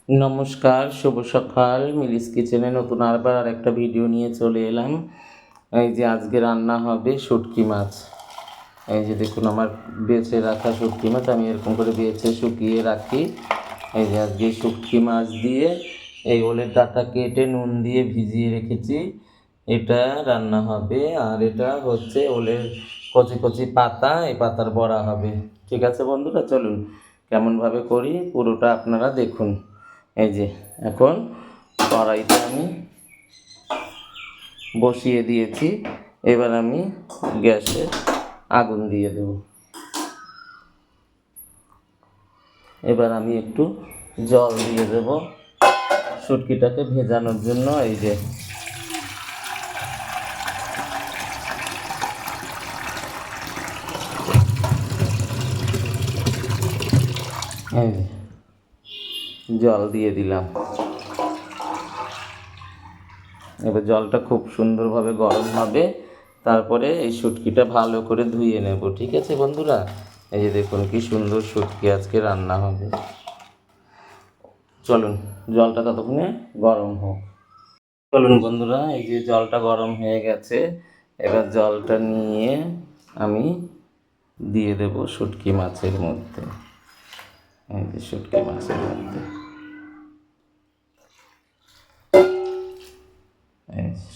নমস্কার, শুভ সকাল। মিলিস কিচেনে নতুন আর একটা ভিডিও নিয়ে চলে এলাম। এই যে আজকে রান্না হবে শুটকি মাছ। এই যে দেখুন আমার বেছে রাখা শুটকি মাছ, আমি এরকম করে বেছে শুকিয়ে রাখি। এই যে আজকে শুটকি মাছ দিয়ে এই ওলের ডাঁটা কেটে নুন দিয়ে ভিজিয়ে রেখেছি, এটা রান্না হবে। আর এটা হচ্ছে ওলের কচি কচি পাতা, এই পাতার বড়া হবে। ঠিক আছে বন্ধুরা, চলুন কেমনভাবে করি পুরোটা আপনারা দেখুন। এই যে এখন কড়াইতে আমি বসিয়ে দিয়েছি, এবার আমি গ্যাসে আগুন দিয়ে দেব। এবার আমি একটু জল দিয়ে দেব শুটকিটাকে ভেজানোর জন্য। এই যে জল দিয়ে দিলাম। এবার জলটা খুব সুন্দরভাবে গরম হবে, তারপরে এই শুটকিটা ভালো করে ধুয়ে নেব। ঠিক আছে বন্ধুরা, এই যে দেখুন কি সুন্দর শুটকি আজকে রান্না হবে। চলুন জলটা ততক্ষণে গরম হোক। চলুন বন্ধুরা, এই যে জলটা গরম হয়ে গেছে, এবার জলটা নিয়ে আমি দিয়ে দেব শুটকি মাছের মধ্যে। এই যে শুটকি মাছের মধ্যে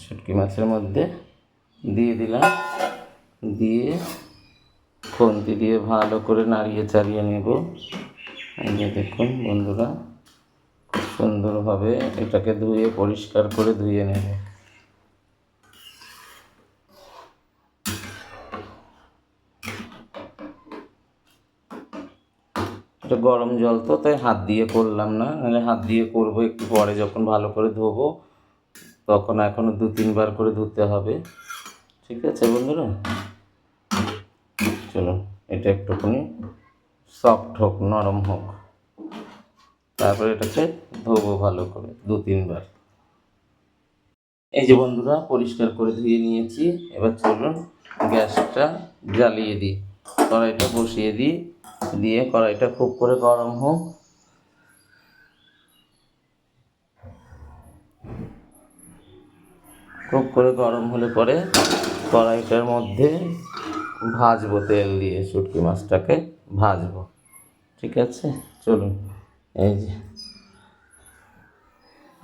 শুটকি মাছের মধ্যে দিয়ে দিলাম। দিয়ে খুন্তি দিয়ে ভালো করে নাড়িয়ে চাড়িয়ে নেব। এই যে দেখুন বন্ধুরা, খুব সুন্দরভাবে এটাকে ধুয়ে পরিষ্কার করে ধুয়ে নেব। এটা গরম জল তো, তাই হাত দিয়ে করলাম না, নাহলে হাত দিয়ে করবো একটু পরে যখন ভালো করে ধোবো, তখন এখনও 2-3 বার করে ধুতে হবে। ঠিক আছে বন্ধুরা, চলুন এটা একটুখানি সফট হোক, নরম হোক, তারপরে এটাকে ধোবো ভালো করে 2-3 বার। এই যে বন্ধুরা পরিষ্কার করে ধুয়ে নিয়েছি, এবার চলুন গ্যাসটা জ্বালিয়ে দিই, কড়াইটা বসিয়ে দিই, দিয়ে কড়াইটা খুব করে গরম হোক। খুব করে গরম হলে পরে কড়াইটার মধ্যে ভাজবো, তেল দিয়ে শুটকি মাছটাকে ভাজবো। ঠিক আছে, চলুন। এই যে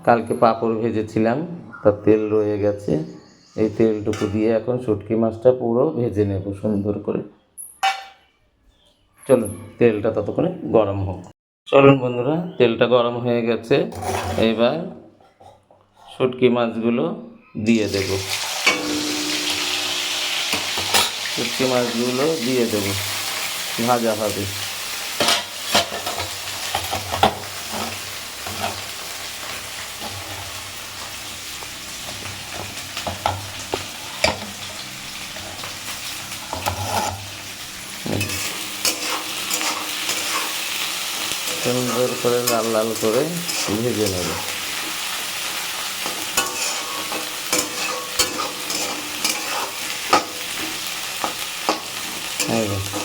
কালকে পাঁপড় ভেজেছিলাম, তার তেল রয়ে গেছে, এই তেলটুকু দিয়ে এখন শুটকি মাছটা পুরো ভেজে নেব সুন্দর করে। চলুন তেলটা ততক্ষণে গরম হোক। চলুন বন্ধুরা, তেলটা গরম হয়ে গেছে, এবার শুটকি মাছগুলো দিয়ে দেব। শুটকি মাছগুলো দিয়ে দেব, ভাজা হবে। সুন্দর করে লাল লাল করে ভেজে নেব।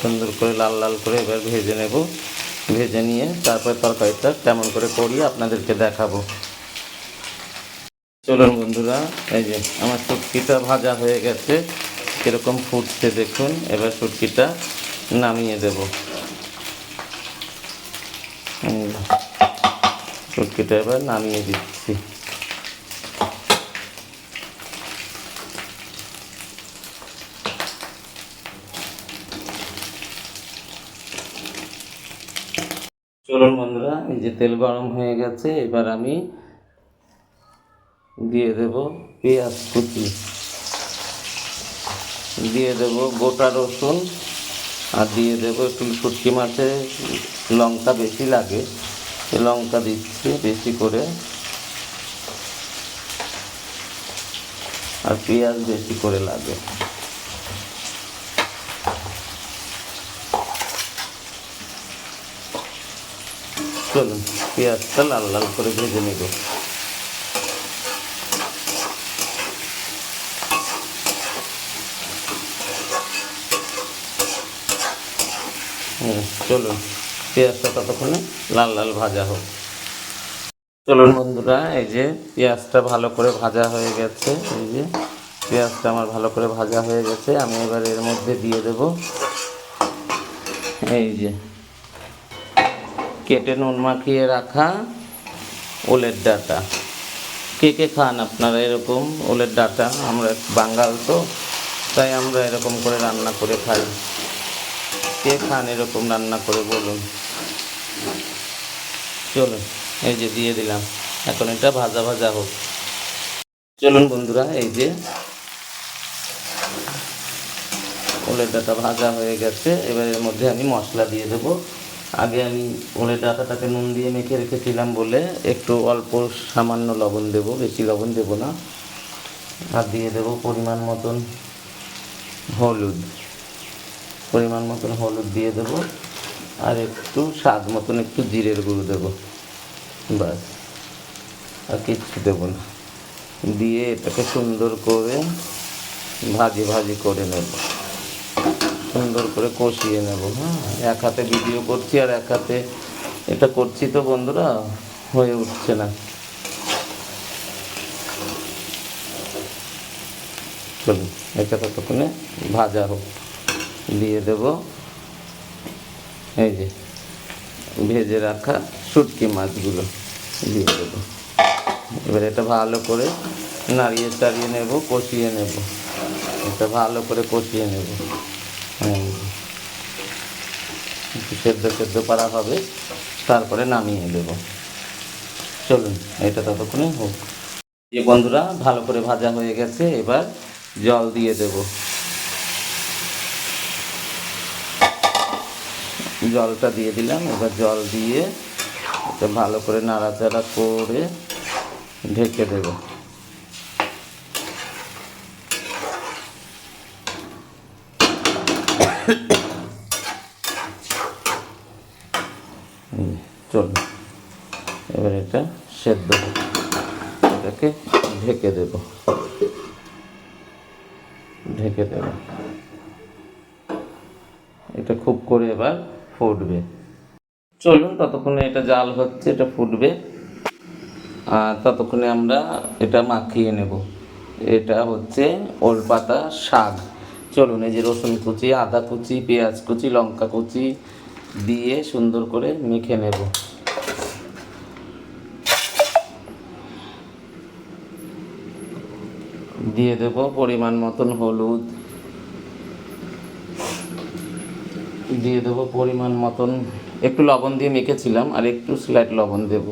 সুন্দর করে লাল লাল করে এবার ভেজে নেব। ভেজে নিয়ে তারপর তরকারিটা কেমন করে করি আপনাদেরকে দেখাবো। চলুন বন্ধুরা, এই যে আমার শুটকিটা ভাজা হয়ে গেছে, কীরকম ফুটছে দেখুন। এবার শুটকিটা নামিয়ে দেব। শুটকিটা এবার নামিয়ে দিচ্ছি। চলুন বন্ধুরা, এই যে তেল গরম হয়ে গেছে, এবার আমি দিয়ে দেব পেঁয়াজ কুচি, দিয়ে দেব গোটা রসুন, আর দিয়ে দেবো একটু, শুটকি মাছে লঙ্কা বেশি লাগে, লঙ্কা দিচ্ছি বেশি করে, আর পেঁয়াজ বেশি করে লাগে। চলুন পেঁয়াজটা লাল লাল করে ভেজে নেব। চলুন পেঁয়াজটা ততক্ষণে লাল লাল ভাজা হোক। চলুন বন্ধুরা, এই যে পেঁয়াজটা ভালো করে ভাজা হয়ে গেছে। এই যে পেঁয়াজটা আমার ভালো করে ভাজা হয়ে গেছে। আমি এবার এর মধ্যে দিয়ে দেব এই যে কেটে নুন মাখিয়ে রাখা ওলের ডাঁটা। কে কে খান আপনারা এরকম ওলের ডাঁটা? আমরা বাঙাল তো, তাই আমরা এরকম করে রান্না করে খাই। কে খান এরকম রান্না করে বলুন। চলুন, এই যে দিয়ে দিলাম। এখন এটা ভাজা ভাজা হোক। চলুন বন্ধুরা, এই যে ওলের ডাঁটা ভাজা হয়ে গেছে। এবার এর মধ্যে আমি মশলা দিয়ে দেবো। আগে আমি ওলের ডাঁটাটাকে নুন দিয়ে মেখে রেখেছিলাম বলে একটু অল্প সামান্য লবণ দেবো, বেশি লবণ দেবো না। আর দিয়ে দেবো পরিমাণ মতন হলুদ। পরিমাণ মতন হলুদ দিয়ে দেবো। আর একটু স্বাদ মতন একটু জিরের গুঁড়ো দেবো, ব্যাস। আর কিচ্ছু দেবো না। দিয়ে এটাকে সুন্দর করে ভাজি ভাজি করে নেব, সুন্দর করে কষিয়ে নেব। হ্যাঁ, এক হাতে ভিডিও করছি আর এক হাতে এটা করছি, তো বন্ধুরা হয়ে উঠছে না। চলুন, এটা ততক্ষণে ভাজা হোক। দিয়ে দেব এই যে ভেজে রাখা শুটকি মাছগুলো দিয়ে দেবো। এবার এটা ভালো করে নাড়িয়ে চাড়িয়ে নেব, কষিয়ে নেব। এটা ভালো করে কষিয়ে নেব। একটু সেদ্ধ সেদ্ধ করা হবে, তারপরে নামিয়ে দেব। চলুন, এটা ততক্ষণে হোক। যে বন্ধুরা ভালো করে ভাজা হয়ে গেছে, এবার জল দিয়ে দেব। জলটা দিয়ে দিলাম। এবার জল দিয়ে এটা ভালো করে নাড়াচাড়া করে ঢেকে দেব। চলুন, এবার এটা সেদ্ধ হবে। এটাকে ঢেকে দেব, ঢেকে দেব। এটা খুব করে এবার ফুটবে। চলুন, ততক্ষণে এটা জাল হচ্ছে, এটা ফুটবে। আর ততক্ষণে আমরা এটা মাখিয়ে নেব। এটা হচ্ছে ওলপাতা শাক। চলুন, এই যে রসুন কুচি, আদা কুচি, পেঁয়াজ কুচি, লঙ্কা কুচি দিয়ে সুন্দর করে মেখে নেব। দিয়ে দেব পরিমাণ মতন হলুদ, দিয়ে দেবো পরিমাণ মতন, একটু লবণ দিয়ে মেখেছিলাম আর একটু স্লাইট লবণ দেব।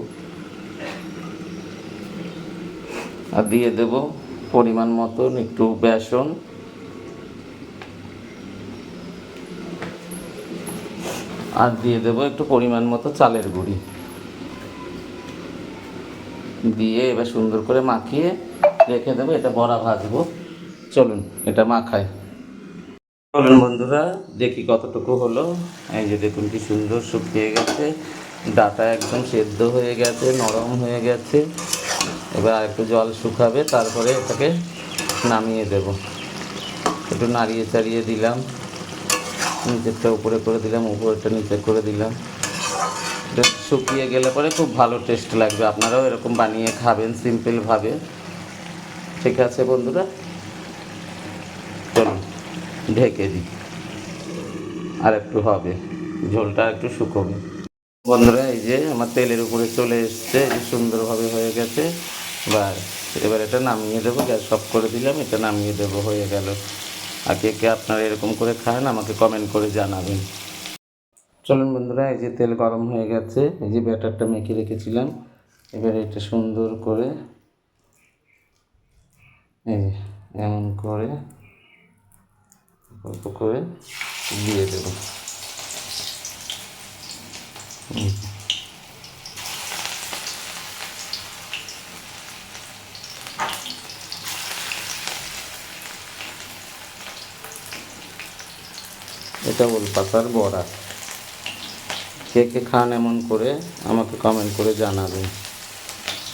আর দিয়ে দেব পরিমাণ মতন একটু বেসন। আর দিয়ে দেব একটু পরিমাণ মতো চালের গুঁড়ি দিয়ে এবার সুন্দর করে মাখিয়ে রেখে দেবো। এটা বড়া ভাজবো। চলুন, এটা মাখাই। চলুন বন্ধুরা, দেখি কতটুকু হলো। এই যে দেখুন কি সুন্দর শুকিয়ে গেছে, ডাটা একদম সেদ্ধ হয়ে গেছে, নরম হয়ে গেছে। এবার আর একটু জল শুকাবে, তারপরে এটাকে নামিয়ে দেব। একটু নাড়িয়ে চাড়িয়ে দিলাম, নিচেরটা উপরে করে দিলাম, উপরেরটা নিচে করে দিলাম। এটা শুকিয়ে গেলে পরে খুব ভালো টেস্ট লাগবে। আপনারাও এরকম বানিয়ে খাবেন সিম্পলভাবে। ঠিক আছে বন্ধুরা, চলুন ঢেকে দিই। আর একটু হবে, ঝোলটা একটু শুকোবে। বন্ধুরা, এই যে আমার তেলের উপরে চলে এসছে, এই সুন্দরভাবে হয়ে গেছে। ব্যাস, এবার এটা নামিয়ে দেবো। গ্যাস অফ করে দিলাম, এটা নামিয়ে দেবো, হয়ে গেল। আর কে কে আপনারা এরকম করে খান আমাকে কমেন্ট করে জানাবেন। চলুন বন্ধুরা, এই যে তেল গরম হয়ে গেছে, এই যে ব্যাটারটা মেখে রেখেছিলাম। এবার এটা সুন্দর করে এই যে এমন করে অল্প করে দিয়ে দেবো। এটা ওলপাতার বড়া। কে কে খান এমন করে আমাকে কমেন্ট করে জানাবেন।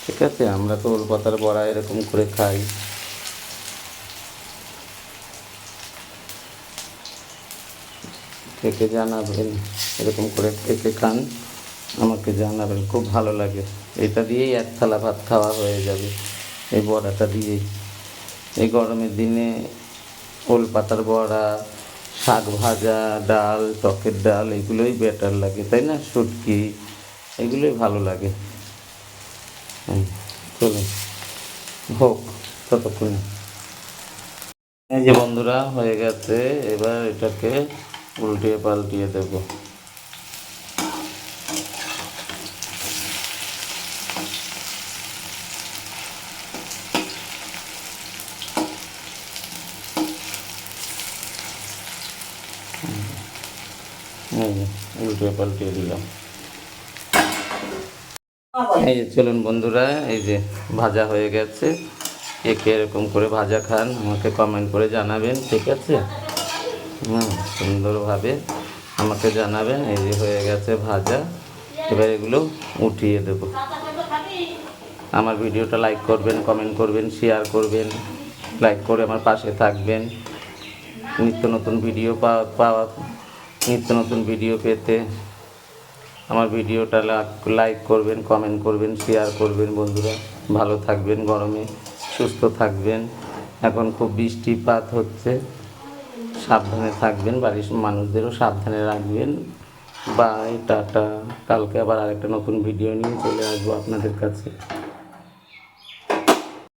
ঠিক আছে, আমরা তো ওলপাতার বড়া এরকম করে খাই। কে কে জানাবেন এরকম করে কে কে খান। আমাকে জানাবেন, খুব ভালো লাগে। এটা দিয়েই এক থালা ভাত খাওয়া হয়ে যাবে, এই বড়াটা দিয়েই। এই গরমের দিনে ওল পাতার বড়া, শাক ভাজা, ডাল, টকের ডাল, এগুলোই বেটার লাগে, তাই না? শুটকি, এগুলোই ভালো লাগে। চলুন হোক ততক্ষণে। এই যে বন্ধুরা হয়ে গেছে, এবার এটাকে উল্টিয়ে পাল্টিয়ে দেবো। উল্টিয়ে পাল্টিয়ে দিলাম। এই যে চলুন বন্ধুরা, এই যে ভাজা হয়ে গেছে। কে কে এরকম করে ভাজা খান আমাকে কমেন্ট করে জানাবেন, ঠিক আছে? সুন্দরভাবে আমাকে জানাবেন। এই যে হয়ে গেছে ভাজা, এবার এগুলো উঠিয়ে দেব। আমার ভিডিওটা লাইক করবেন, কমেন্ট করবেন, শেয়ার করবেন, লাইক করে আমার পাশে থাকবেন। নিত্য নতুন ভিডিও পাওয়া নিত্য নতুন ভিডিও পেতে আমার ভিডিওটা লাইক করবেন, কমেন্ট করবেন, শেয়ার করবেন। বন্ধুরা ভালো থাকবেন, গরমে সুস্থ থাকবেন। এখন খুব বৃষ্টিপাত হচ্ছে, সাবধানে থাকবেন, বাড়ির মানুষদেরও সাবধানে রাখবেন। Bye, tata. কালকে আবার আরেকটা নতুন ভিডিও নিয়ে চলে আসবো আপনাদের কাছে।